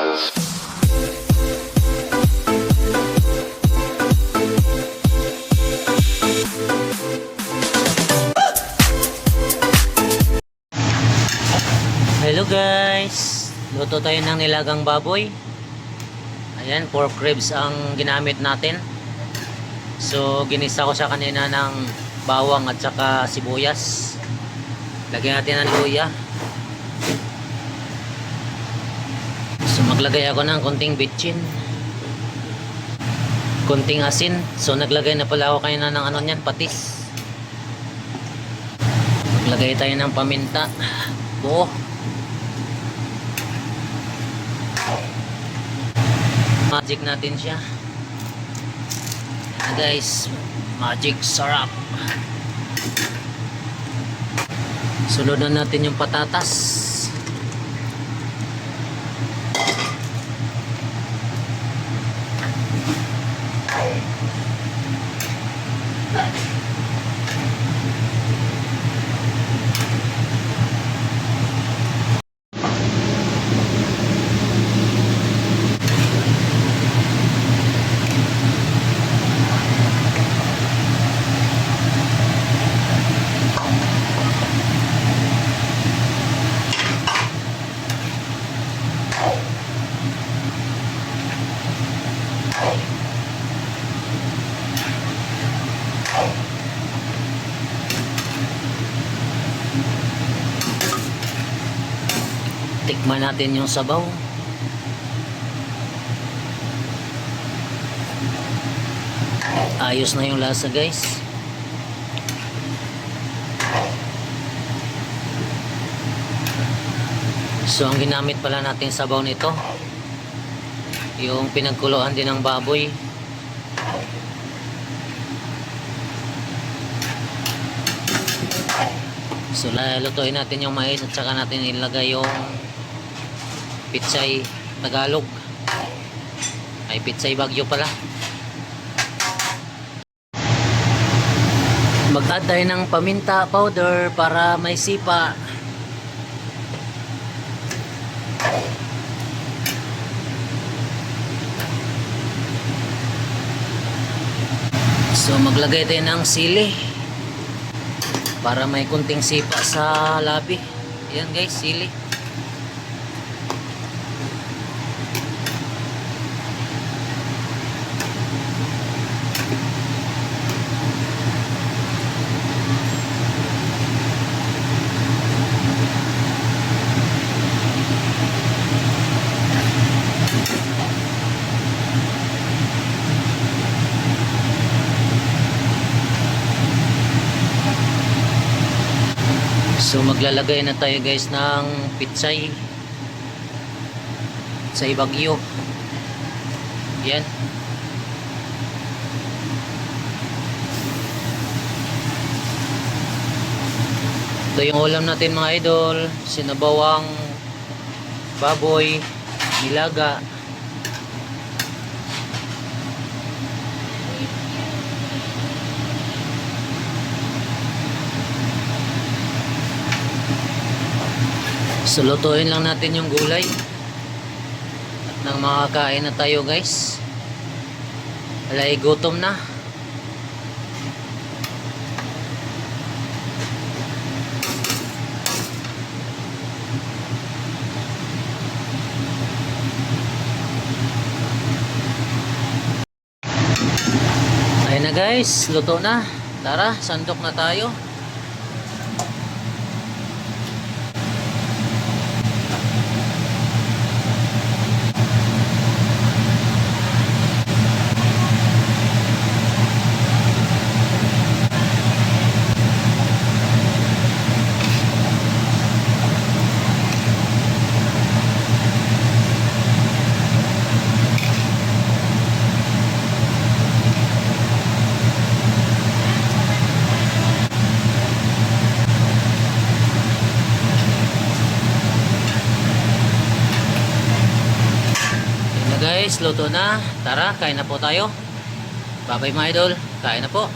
Hello guys, luto tayo ng nilagang baboy. Ayan, pork ribs ang ginamit natin. So ginisa ko siya kanina ng bawang at saka sibuyas. Lagyan natin ng luya. So maglagay ako ng konting bitchin, konting asin. So naglagay na pala ako kanina ng ano niyan, patis. Maglagay tayo ng paminta buo. Magic natin siya. Ayan guys, magic sarap. Suludan natin yung patatas. Tikman natin yung sabaw. Ayos na yung lasa guys. So ang ginamit pala natin sabaw nito, yung pinagkuluan din ng baboy. So lutuin natin yung mais at saka natin ilagay yung pitsay Tagalog. Ay, pitsay Bagyo pala. Mag-add tayo ng paminta powder para may sipa. So maglagay tayo ng sili para may kunting sipa sa labi. Ayan guys, sili. So maglalagay na tayo guys ng pitsay Bagyo. Yan. Ito yung ulam natin mga idol, sinabawang baboy, nilaga. So lutuin lang natin yung gulay at nang makakain na tayo guys. Alay, gutom na. Ayun na guys, luto na. Tara, sandok na tayo. Guys, luto na. Tara, kain na po tayo. Bye bye mga idol. Kain na po.